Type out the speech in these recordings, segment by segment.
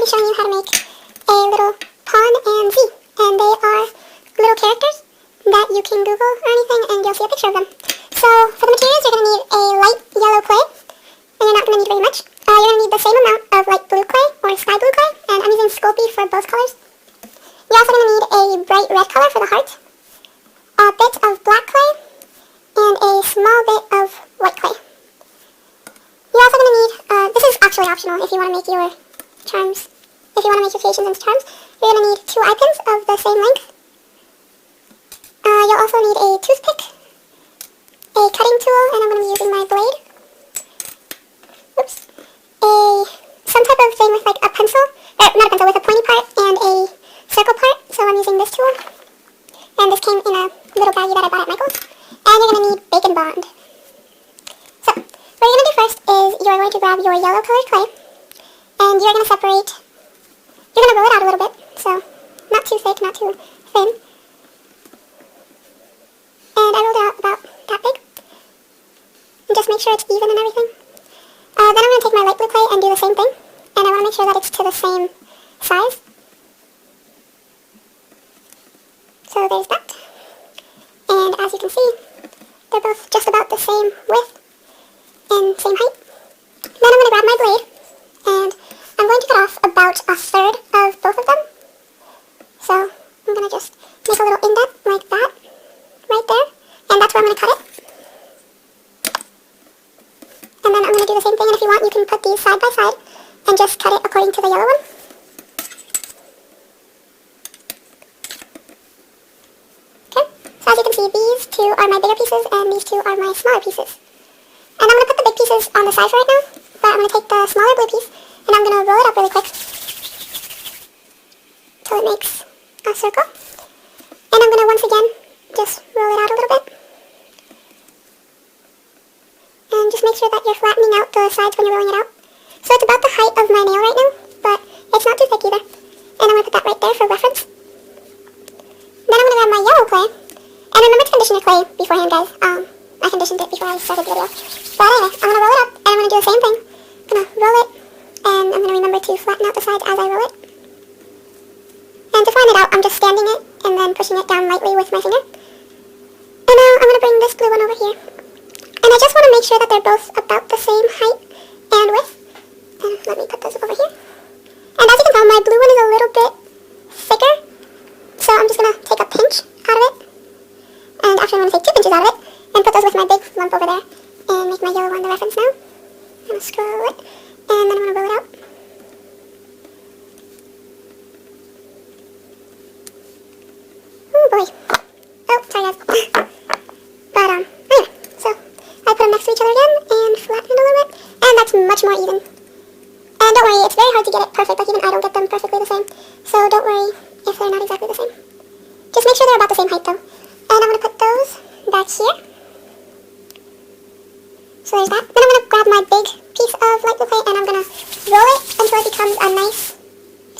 going to be showing you how to make a little pawn and Z. And they are little characters that you can Google or anything and you'll see a picture of them. So for the materials, you're going to need a light yellow clay, and you're not going to need very much. You're going to need the same amount of light blue clay or sky blue clay, and I'm using Sculpey for both colors. You're also going to need a bright red color for the heart, a bit of black clay, and a small bit of white clay. You're also going to need, this is actually optional if you want to make your charms, if you want to make your creations into charms. You're going to need 2 eye pins of the same length. You'll also need a toothpick, a cutting tool, and I'm going to be using my blade. Oops. Some type of thing with like a pencil, or not a pencil, with a pointy part and a circle part. So I'm using this tool. And this came in a little baggie that I bought at Michael's. And you're going to need bacon bond. So, what you're going to do first is you're going to grab your yellow colored clay, and you're going to separate, you're going to roll it out a little bit, so not too thick, not too thin. And I rolled it out about that big. And just make sure it's even and everything. Then I'm going to take my light blue clay and do the same thing. And I want to make sure that it's to the same size. So there's that. And as you can see, they're both just about the same width and same height. Then I'm going to grab my blade, and I'm going to cut off about 1/3 of both of them. So I'm going to just make a little indent like that, right there, and that's where I'm going to cut it. And then I'm going to do the same thing, and if you want, you can put these side by side and just cut it according to the yellow one. Okay, so as you can see, these 2 are my bigger pieces, and these 2 are my smaller pieces. And I'm going to put the big pieces on the side for right now, but I'm going to take the smaller blue piece, and I'm going to roll it up really quick till it makes a circle. And I'm going to once again just roll it out a little bit. And just make sure that you're flattening out the sides when you're rolling it out. So it's about the height of my nail right now, but it's not too thick either. And I'm going to put that right there for reference. Then I'm going to grab my yellow clay. And remember to condition your clay beforehand, guys. I conditioned it before I started the video. But anyway, I'm going to roll it up, and I'm going to do the same thing. I'm going to roll it, and I'm going to remember to flatten out the sides as I roll it. And to flatten it out, I'm just standing it, and then pushing it down lightly with my finger. And now I'm going to bring this blue one over here. And I just want to make sure that they're both about the same height and width. And let me put this over here. And as you can tell, my blue one is a little bit thicker. So I'm just going to take a pinch out of it. And actually I'm going to take 2 pinches out of it. And put those with my big lump over there. And make my yellow one the reference now. I'm going to scroll it. And then I'm going to roll it out. Oh boy. Oh, sorry guys. But anyway, so I put them next to each other again and flatten it a little bit. And that's much more even. And don't worry, it's very hard to get it perfect. Like even I don't get them perfectly the same. So don't worry if they're not exactly the same. Just make sure they're about the same height though. And I'm going to put those back here. So there's that. Then I'm going to grab my big piece of light blue clay and I'm going to roll it until it becomes a nice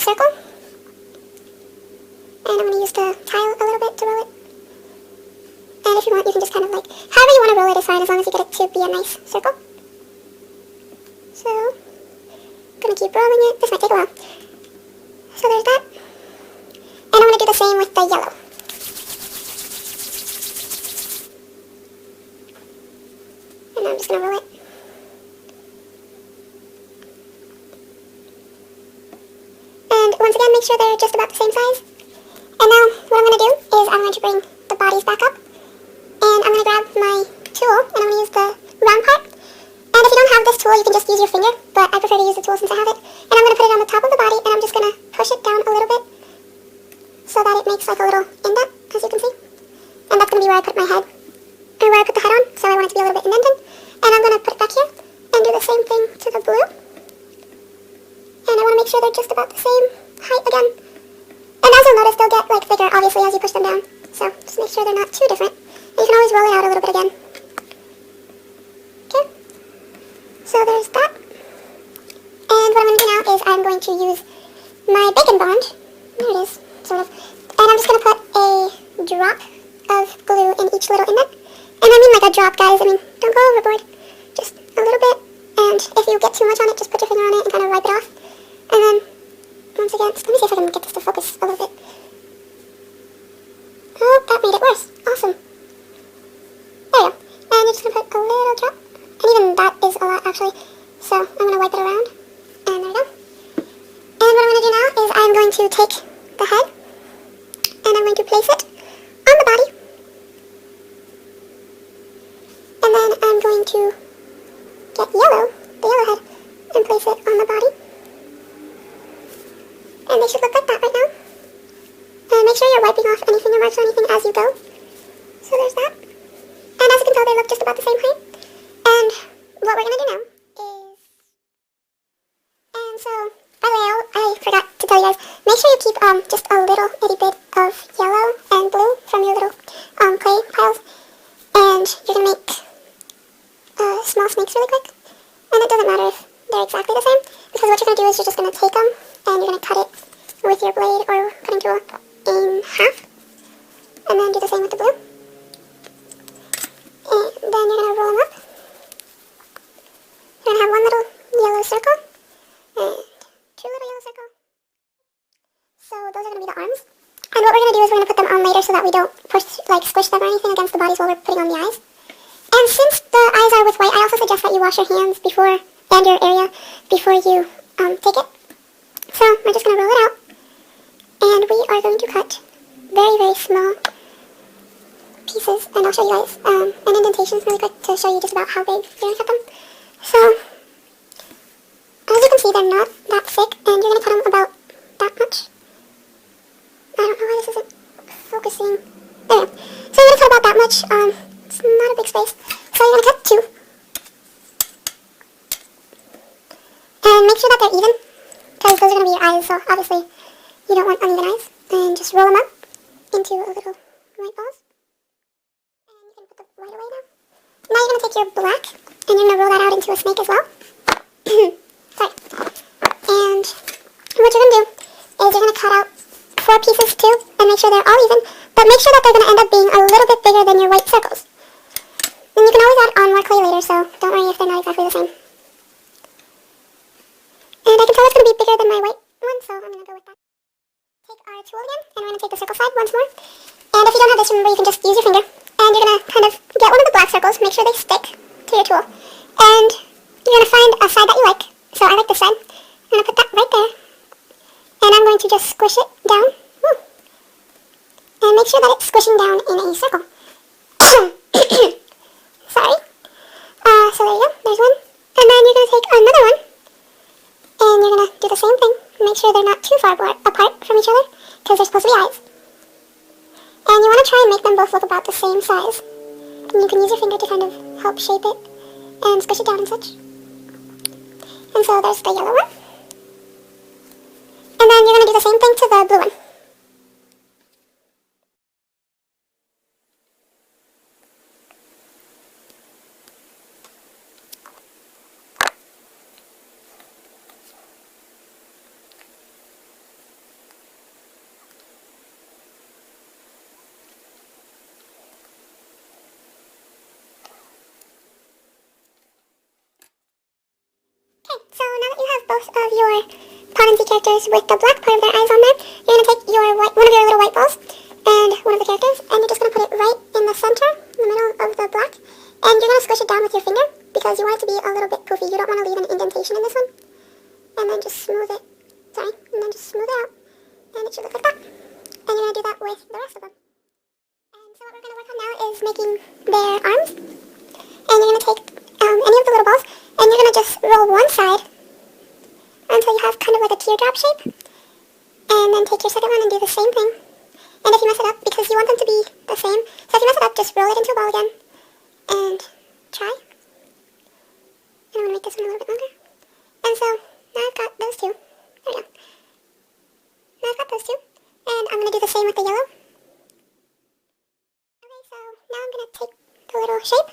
circle. And I'm going to use the tile a little bit to roll it. And if you want, you can just kind of like, however you want to roll it is fine as long as you get it to be a nice circle. So, I'm going to keep rolling it. This might take a while. So there's that. And I'm going to do the same with the yellow. And I'm just going to roll it. And once again, make sure they're just about the same size. And now, what I'm going to do is I'm going to bring the bodies back up. And I'm going to grab my tool, and I'm going to use the round part. And if you don't have this tool, you can just use your finger, but I prefer to use the tool since I have it. And I'm going to put it on the top of the body, and I'm just going to push it down a little bit so that it makes like a little indent, as you can see. And that's going to be where I put my head, or where I put the head on, so I want it to be a little bit indented. And I'm going to put it back here, and do the same thing to the blue. And I want to make sure they're just about the same height again. And as you'll notice, they'll get like thicker, obviously, as you push them down. So just make sure they're not too different. And you can always roll it out a little bit again. Okay. So there's that. And what I'm going to do now is I'm going to use my bacon bond. There it is, sort of. And I'm just going to put a drop of glue in each little indent. And I mean like a drop, guys. I mean, don't go overboard. Just a little bit. And if you get too much on it, just put your finger on it and kind of wipe it off. And then once again, let me see if I can get this to focus a little bit. Oh, that made it worse. Awesome. There we go. And you're just going to put a little drop. And even that is a lot, actually. So I'm going to wipe it around. And there we go. And what I'm going to do now is I'm going to take the head. And I'm going to place it on the body. And then I'm going to get yellow, the yellow head, and place it on the body. And they should look like that right now. And make sure you're wiping off any finger marks or anything as you go. So there's that. And as you can tell, they look just about the same height. And what we're going to do now is... And so, by the way, I forgot to tell you guys, make sure you keep just a little itty bit of yellow and blue from your little clay piles. And you're going to make small snakes really quick. And it doesn't matter if they're exactly the same, because what you're going to do is you're just going to take them and you're going to cut it with your blade or cutting tool in half. And then do the same with the blue. And then you're going to roll them up. You're going to have one little yellow circle and two little yellow circles. So those are going to be the arms. And what we're going to do is we're going to put them on later so that we don't squish them or anything against the bodies while we're putting on the eyes. And since the eyes are with white, I also suggest that you wash your hands before and your area before you take it. So we're just going to roll it out. And we are going to cut very, very small pieces. And I'll show you guys an indentation really quick to show you just about how big you're going to cut them. So, as you can see, they're not that thick. And you're going to cut them about that much. I don't know why this isn't focusing. There we go. So you're going to cut about that much. It's not a big space. So you're going to cut two. And make sure that they're even, because those are going to be your eyes, so obviously you don't want uneven eyes. And just roll them up into a little white balls. And you can put the white away now. Now you're going to take your black, and you're going to roll that out into a snake as well. Sorry. And what you're going to do is you're going to cut out 4 pieces too, and make sure they're all even, but make sure that they're going to end up being a little bit bigger than your white circles. And you can always add on more clay later, so don't worry if they're not exactly the same. And I can tell it's going to be bigger than my white one, so I'm going to go with that. Take our tool again, and we're going to take the circle side once more. And if you don't have this, remember you can just use your finger. And you're going to kind of get one of the black circles, make sure they stick to your tool. And you're going to find a side that you like. So I like this side. I'm going to put that right there. And I'm going to just squish it down. Woo. And make sure that it's squishing down in a circle. Sorry. So there you go. There's one. And then you're going to take another one. And you're going to do the same thing. Make sure they're not too far apart from each other, because they're supposed to be eyes. And you want to try and make them both look about the same size. And you can use your finger to kind of help shape it and squish it down and such. And so there's the yellow one. And then you're going to do the same thing to the blue one. So now that you have both of your Ponzi characters with the black part of their eyes on there, you're going to take your one of your little white balls and one of the characters, and you're just going to put it right in the center, in the middle of the black, and you're going to squish it down with your finger because you want it to be a little bit poofy. You don't want to leave an indentation in this one. And then just smooth it. Sorry. And then just smooth it out. And it should look like that. And you're going to do that with the rest of them. And so what we're going to work on now is making their arms. And you're going to take any of the little balls, and you're going to just roll one side until you have kind of like a teardrop shape. And then take your second one and do the same thing. And if you mess it up, because you want them to be the same, so if you mess it up, just roll it into a ball again. And try. And I'm going to make this one a little bit longer. And so, now I've got those two. There we go. Now I've got those two. And I'm going to do the same with the yellow. Okay, so now I'm going to take the little shape.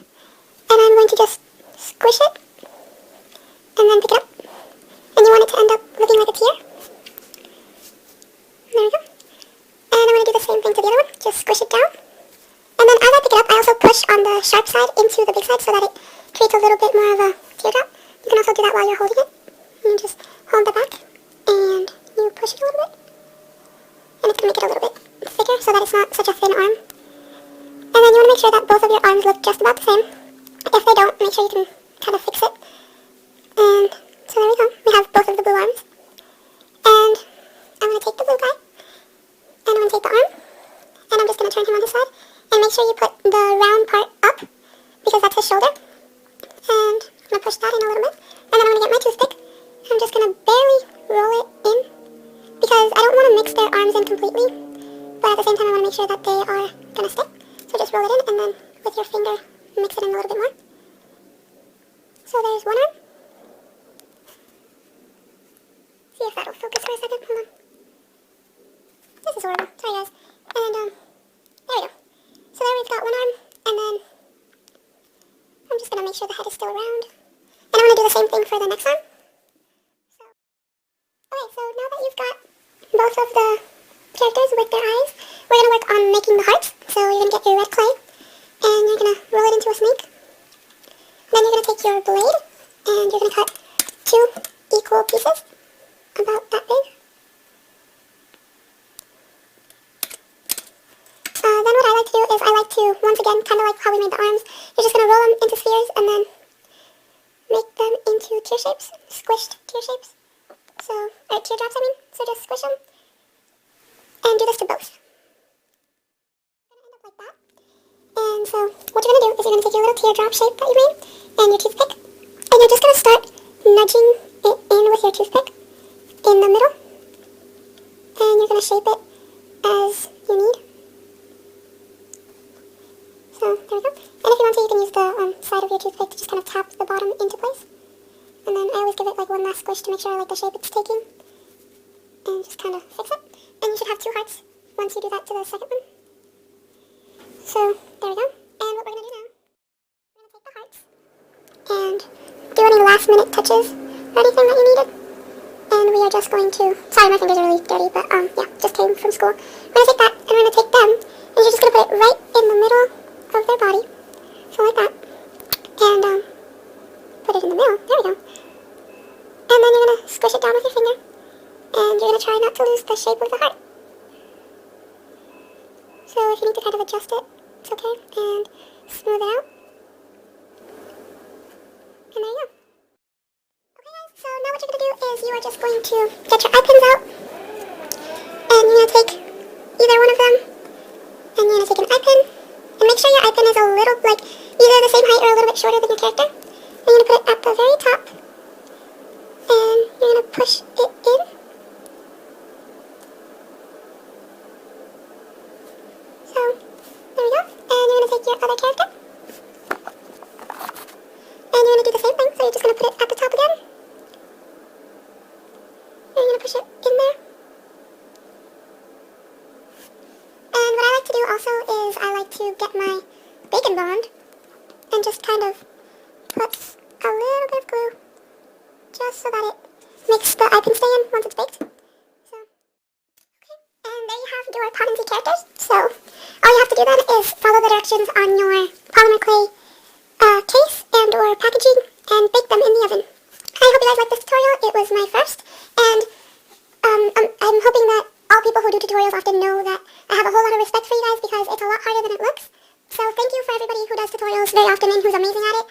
And I'm going to just squish it. And then pick it up. And you want it to end up looking like a tear. There we go. And I'm going to do the same thing to the other one. Just squish it down. And then as I pick it up, I also push on the sharp side into the big side so that it creates a little bit more of a teardrop. You can also do that while you're holding it. You just hold the back and you push it look just about the same. If they don't, make sure you can kind of fix it. And so there we go. We have both of the blue arms. And I'm going to take the blue guy, and I'm going to take the arm, and I'm just going to turn him on his side. And make sure you put the round part up, because that's his shoulder. And I'm going to push that in a little bit. And then I'm going to get my toothpick. I'm just going to barely roll it in, because I don't want to mix their arms in completely. But at the same time, I want to make sure that they are going to stick. So just roll it in, and then with your finger, mix it in a little bit more. So there's one arm. See if that'll focus for a second. Hold on. This is horrible. Sorry, guys. And, there we go. So there we've got one arm, and then I'm just going to make sure the head is still round. And I'm going to do the same thing for the next arm. Okay, so now that you've got both of the characters with their eyes, we're going to work on making the hearts. So you're going to get your red clay, and you're going to roll it into a snake. Then you're going to take your blade, and you're going to cut 2 equal pieces, about that big. Then what I like to do is I like to, once again, kind of like how we made the arms, you're just going to roll them into spheres and then make them into tear shapes, squished tear shapes. So, or teardrops, I mean. So just squish them and do this to both. It's going to end up like that. And so what you're going to do is you're going to take your little teardrop shape that you made and your toothpick, and you're just going to start nudging it in with your toothpick in the middle, and you're going to shape it as you need. So there we go. And if you want to, you can use the side of your toothpick to just kind of tap the bottom into place. And then I always give it like one last squish to make sure I like the shape it's taking. And just kind of fix it. And you should have 2 hearts once you do that to the second one. So there we go. And what we're going to do now, we're going to take the hearts and do any last minute touches or anything that you needed. And we are just going to, sorry my fingers are really dirty, but yeah, just came from school. We're going to take that, and we're going to take them, and you're just going to put it right in the middle of their body, so like that, and put it in the middle, there we go. And then you're going to squish it down with your finger, and you're going to try not to lose the shape of the heart. So if you need to kind of adjust it, it's okay, and smooth it out. And there you go. So now what you're going to do is you are just going to get your eye pins out, and you're going to take either one of them, and you're going to take an eye pin, and make sure your eye pin is a little, like, either the same height or a little bit shorter than your character. And you're going to put it at the very top, and you're going to push it in. So, there we go. And you're going to take your other character, and you're going to do the same thing, so you're just going to put it at the top again. And you're going to push it in there. And what I like to do also is I like to get my bacon bond and just kind of put a little bit of glue just so that it makes the eye pin stay in once it's baked. So, okay. And there you have your pot and tea characters. So, all you have to do then is follow the directions on your polymer clay case and or packaging and bake them in the oven. I hope you guys liked this tutorial. It was my first, and I'm hoping that all people who do tutorials often know that I have a whole lot of respect for you guys because it's a lot harder than it looks. So thank you for everybody who does tutorials very often and who's amazing at it.